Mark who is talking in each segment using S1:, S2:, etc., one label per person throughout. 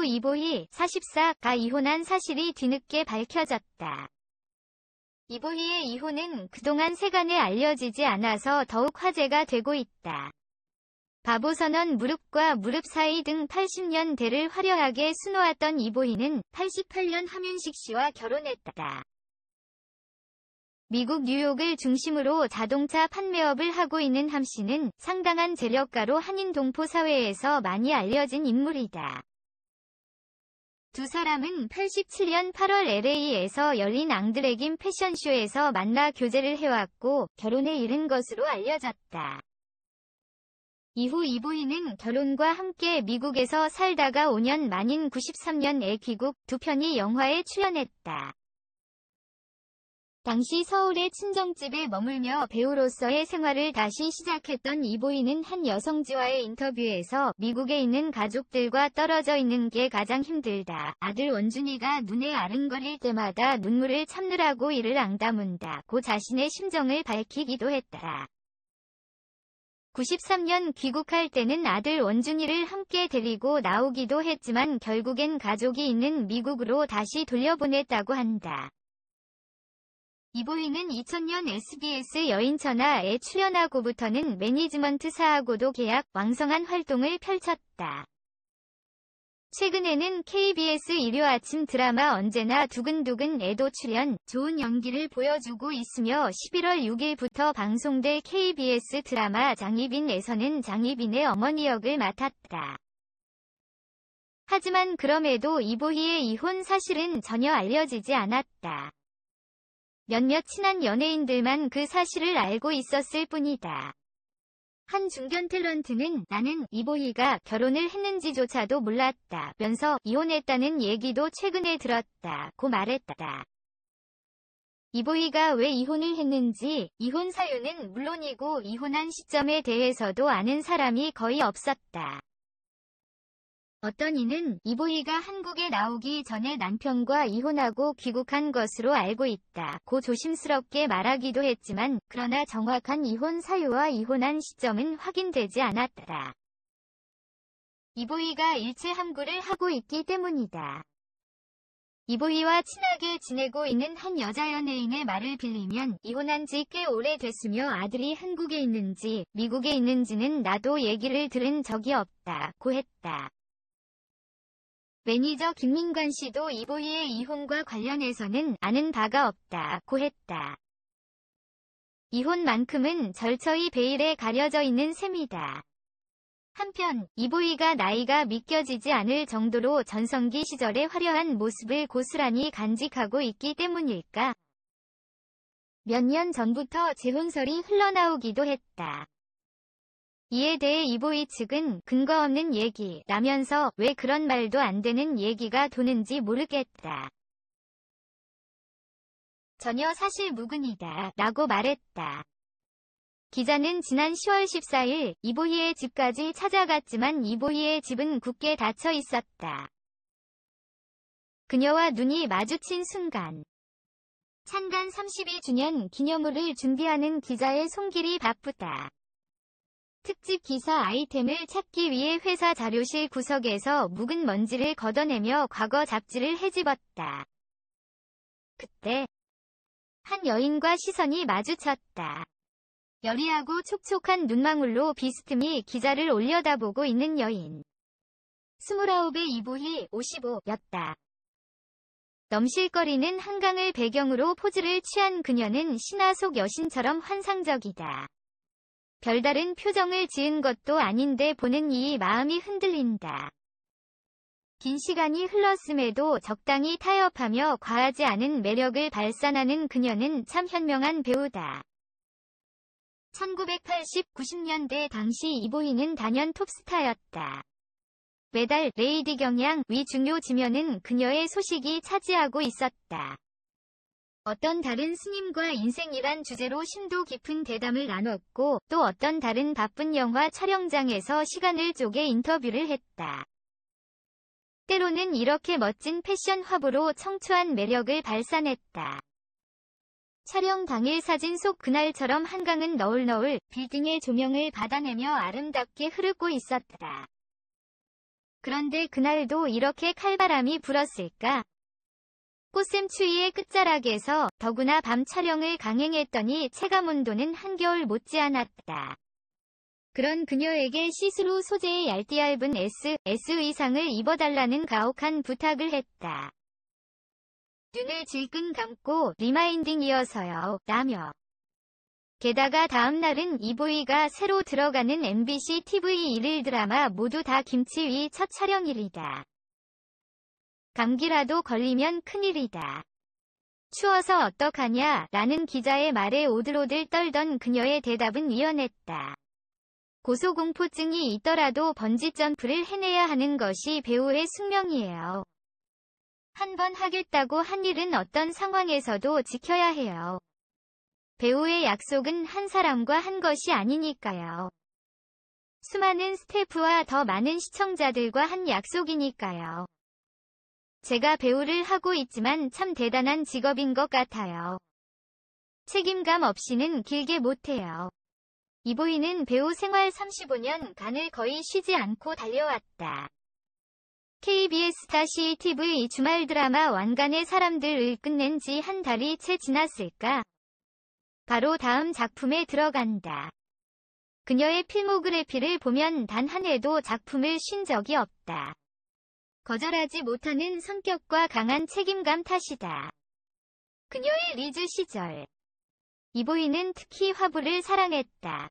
S1: 가수 이보희 44가 이혼한 사실이 뒤늦게 밝혀졌다. 이보희의 이혼은 그동안 세간에 알려지지 않아서 더욱 화제가 되고 있다. 바보선언 무릎과 무릎 사이 등 80년대를 화려하게 수놓았던 이보희는 88년 함윤식 씨와 결혼했다. 미국 뉴욕을 중심으로 자동차 판매업을 하고 있는 함 씨는 상당한 재력가로 한인 동포 사회에서 많이 알려진 인물이다. 두 사람은 87년 8월 LA에서 열린 앙드레김 패션쇼에서 만나 교제를 해왔고 결혼에 이른 것으로 알려졌다. 이후 이보희는 결혼과 함께 미국에서 살다가 5년 만인 93년에 귀국, 두 편의 영화에 출연했다. 당시 서울의 친정집에 머물며 배우로서의 생활을 다시 시작했던 이보희는 한 여성지와의 인터뷰에서 미국에 있는 가족들과 떨어져 있는 게 가장 힘들다. 아들 원준이가 눈에 아른거릴 때마다 눈물을 참느라고 이를 앙다문다고 자신의 심정을 밝히기도 했다. 93년 귀국할 때는 아들 원준이를 함께 데리고 나오기도 했지만 결국엔 가족이 있는 미국으로 다시 돌려보냈다고 한다. 이보희는 2000년 SBS 여인천하에 출연하고부터는 매니지먼트사하고도 계약, 왕성한 활동을 펼쳤다. 최근에는 KBS 일요 아침 드라마 언제나 두근두근에도 출연, 좋은 연기를 보여주고 있으며 11월 6일부터 방송될 KBS 드라마 장희빈에서는 장희빈의 어머니 역을 맡았다. 하지만 그럼에도 이보희의 이혼 사실은 전혀 알려지지 않았다. 몇몇 친한 연예인들만 그 사실을 알고 있었을 뿐이다. 한 중견 탤런트는 나는 이보희가 결혼을 했는지조차도 몰랐다면서 이혼했다는 얘기도 최근에 들었다고 말했다. 이보희가 왜 이혼을 했는지, 이혼 사유는 물론이고 이혼한 시점에 대해서도 아는 사람이 거의 없었다. 어떤 이는 이보희가 한국에 나오기 전에 남편과 이혼하고 귀국한 것으로 알고 있다고 조심스럽게 말하기도 했지만 그러나 정확한 이혼 사유와 이혼한 시점은 확인되지 않았다. 이보희가 일체 함구를 하고 있기 때문이다. 이보희와 친하게 지내고 있는 한 여자 연예인의 말을 빌리면 이혼한 지 꽤 오래됐으며 아들이 한국에 있는지 미국에 있는지는 나도 얘기를 들은 적이 없다고 했다. 매니저 김민관 씨도 이보희의 이혼과 관련해서는 아는 바가 없다고 했다. 이혼만큼은 절처히 베일에 가려져 있는 셈이다. 한편 이보희가 나이가 믿겨지지 않을 정도로 전성기 시절의 화려한 모습을 고스란히 간직하고 있기 때문일까? 몇 년 전부터 재혼설이 흘러나오기도 했다. 이에 대해 이보희 측은 근거 없는 얘기라면서 왜 그런 말도 안 되는 얘기가 도는지 모르겠다. 전혀 사실무근이다 라고 말했다. 기자는 지난 10월 14일 이보희의 집까지 찾아갔지만 이보희의 집은 굳게 닫혀 있었다. 그녀와 눈이 마주친 순간 창간 32주년 기념물을 준비하는 기자의 손길이 바쁘다. 특집 기사 아이템을 찾기 위해 회사 자료실 구석에서 묵은 먼지를 걷어내며 과거 잡지를 헤집었다. 그때 한 여인과 시선이 마주쳤다. 여리하고 촉촉한 눈망울로 비스듬히 기자를 올려다보고 있는 여인. 29의 이보희 55였다. 넘실거리는 한강을 배경으로 포즈를 취한 그녀는 신화 속 여신처럼 환상적이다. 별다른 표정을 지은 것도 아닌데 보는 이 마음이 흔들린다. 긴 시간이 흘렀음에도 적당히 타협하며 과하지 않은 매력을 발산하는 그녀는 참 현명한 배우다. 1980, 90년대 당시 이보희는 단연 톱스타였다. 매달 레이디 경향 위 중요 지면은 그녀의 소식이 차지하고 있었다. 어떤 다른 스님과 인생이란 주제로 심도 깊은 대담을 나눴고 또 어떤 다른 바쁜 영화 촬영장에서 시간을 쪼개 인터뷰를 했다. 때로는 이렇게 멋진 패션 화보로 청초한 매력을 발산했다. 촬영 당일 사진 속 그날처럼 한강은 너울너울 빌딩의 조명을 받아내며 아름답게 흐르고 있었다. 그런데 그날도 이렇게 칼바람이 불었을까? 꽃샘 추위의 끝자락에서 더구나 밤 촬영을 강행했더니 체감온도는 한겨울 못지않았다. 그런 그녀에게 시스루 소재의 얇디얇은 S 의상을 입어달라는 가혹한 부탁을 했다. 눈을 질끈 감고 리마인딩이어서요, 라며. 게다가 다음날은 이보이가 새로 들어가는 MBC TV 일일 드라마 모두 다 김치위 첫 촬영일이다. 감기라도 걸리면 큰일이다. 추워서 어떡하냐? 라는 기자의 말에 오들오들 떨던 그녀의 대답은 위헌했다. 고소공포증이 있더라도 번지점프를 해내야 하는 것이 배우의 숙명이에요. 한 번 하겠다고 한 일은 어떤 상황에서도 지켜야 해요. 배우의 약속은 한 사람과 한 것이 아니니까요. 수많은 스태프와 더 많은 시청자들과 한 약속이니까요. 제가 배우를 하고 있지만 참 대단한 직업인 것 같아요. 책임감 없이는 길게 못해요. 이보이는 배우 생활 35년간을 거의 쉬지 않고 달려왔다. KBS-TV 주말 드라마 왕관의 사람들을 끝낸 지 한 달이 채 지났을까? 바로 다음 작품에 들어간다. 그녀의 필모그래피를 보면 단 한 해도 작품을 쉰 적이 없다. 거절하지 못하는 성격과 강한 책임감 탓이다. 그녀의 리즈 시절. 이보이는 특히 화보를 사랑했다.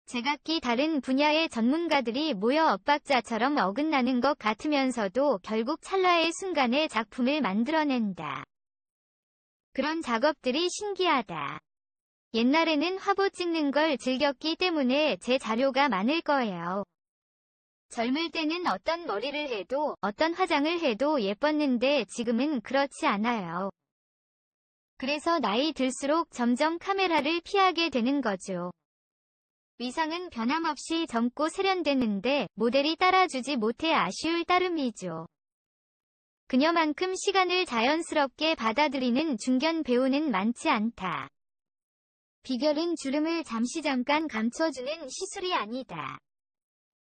S1: 제각기 다른 분야의 전문가들이 모여 엇박자처럼 어긋나는 것 같으면서도 결국 찰나의 순간에 작품을 만들어낸다. 그런 작업들이 신기하다. 옛날에는 화보 찍는 걸 즐겼기 때문에 제 자료가 많을 거예요. 젊을 때는 어떤 머리를 해도 어떤 화장을 해도 예뻤는데 지금은 그렇지 않아요. 그래서 나이 들수록 점점 카메라를 피하게 되는 거죠. 위상은 변함없이 젊고 세련됐는데 모델이 따라주지 못해 아쉬울 따름이죠. 그녀만큼 시간을 자연스럽게 받아들이는 중견 배우는 많지 않다. 비결은 주름을 잠깐 감춰주는 시술이 아니다.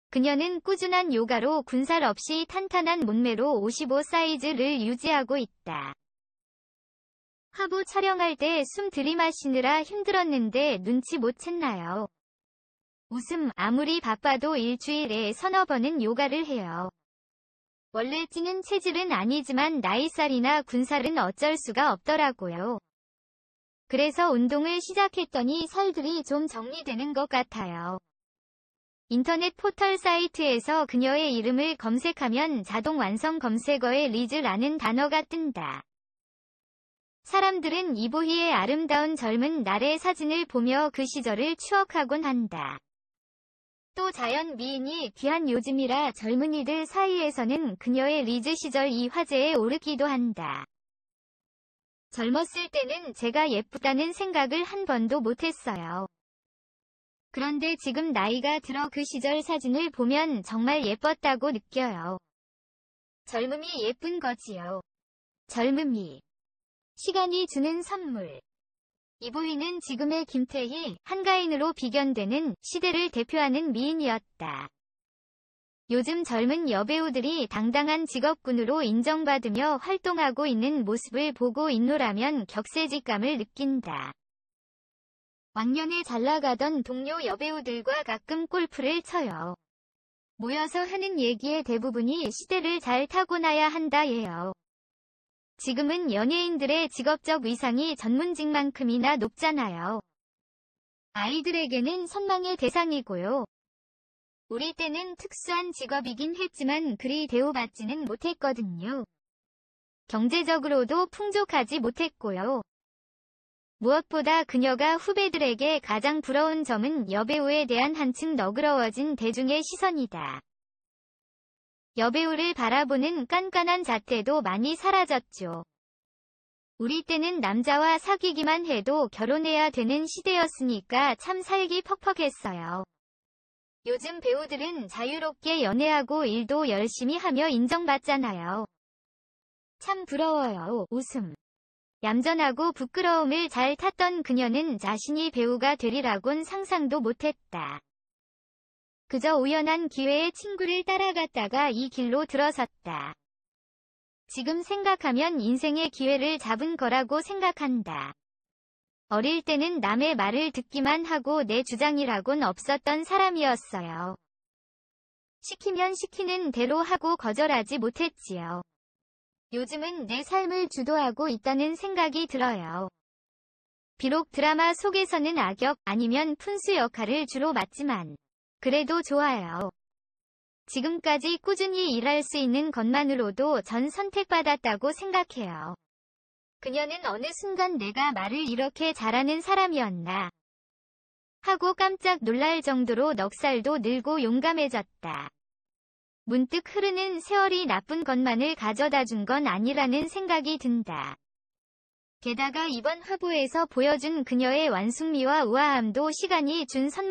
S1: 그녀는 꾸준한 요가로 군살 없이 탄탄한 몸매로 55 사이즈를 유지하고 있다. 화보 촬영할 때 숨 들이마시느라 힘들었는데 눈치 못 챘나요? 웃음. 아무리 바빠도 일주일에 서너 번은 요가를 해요. 원래 찌는 체질은 아니지만 나이살이나 군살은 어쩔 수가 없더라고요. 그래서 운동을 시작했더니 살들이 좀 정리되는 것 같아요. 인터넷 포털 사이트에서 그녀의 이름을 검색하면 자동 완성 검색어에 리즈라는 단어가 뜬다. 사람들은 이보희의 아름다운 젊은 날의 사진을 보며 그 시절을 추억하곤 한다. 또 자연 미인이 귀한 요즘이라 젊은이들 사이에서는 그녀의 리즈 시절이 화제에 오르기도 한다. 젊었을 때는 제가 예쁘다는 생각을 한 번도 못했어요. 그런데 지금 나이가 들어 그 시절 사진을 보면 정말 예뻤다고 느껴요. 젊음이 예쁜 거지요. 젊음이. 시간이 주는 선물. 이보희는 지금의 김태희, 한가인으로 비견되는 시대를 대표하는 미인이었다. 요즘 젊은 여배우들이 당당한 직업군으로 인정받으며 활동하고 있는 모습을 보고 있노라면 격세지감을 느낀다. 왕년에 잘나가던 동료 여배우들과 가끔 골프를 쳐요. 모여서 하는 얘기의 대부분이 시대를 잘 타고나야 한다예요. 지금은 연예인들의 직업적 위상이 전문직만큼이나 높잖아요. 아이들에게는 선망의 대상이고요. 우리 때는 특수한 직업이긴 했지만 그리 대우받지는 못했거든요. 경제적으로도 풍족하지 못했고요. 무엇보다 그녀가 후배들에게 가장 부러운 점은 여배우에 대한 한층 너그러워진 대중의 시선이다. 여배우를 바라보는 깐깐한 잣대도 많이 사라졌죠. 우리 때는 남자와 사귀기만 해도 결혼해야 되는 시대였으니까 참 살기 퍽퍽했어요. 요즘 배우들은 자유롭게 연애하고 일도 열심히 하며 인정받잖아요. 참 부러워요. 웃음. 얌전하고 부끄러움을 잘 탔던 그녀는 자신이 배우가 되리라곤 상상도 못했다. 그저 우연한 기회에 친구를 따라갔다가 이 길로 들어섰다. 지금 생각하면 인생의 기회를 잡은 거라고 생각한다. 어릴 때는 남의 말을 듣기만 하고 내 주장이라곤 없었던 사람이었어요. 시키면 시키는 대로 하고 거절하지 못했지요. 요즘은 내 삶을 주도하고 있다는 생각이 들어요. 비록 드라마 속에서는 악역 아니면 푼수 역할을 주로 맡지만 그래도 좋아요. 지금까지 꾸준히 일할 수 있는 것만으로도 전 선택받았다고 생각해요. 그녀는 어느 순간 내가 말을 이렇게 잘하는 사람이었나 하고 깜짝 놀랄 정도로 넉살도 늘고 용감해졌다. 문득 흐르는 세월이 나쁜 것만을 가져다 준 건 아니라는 생각이 든다. 게다가 이번 화보에서 보여준 그녀의 완숙미와 우아함도 시간이 준 선물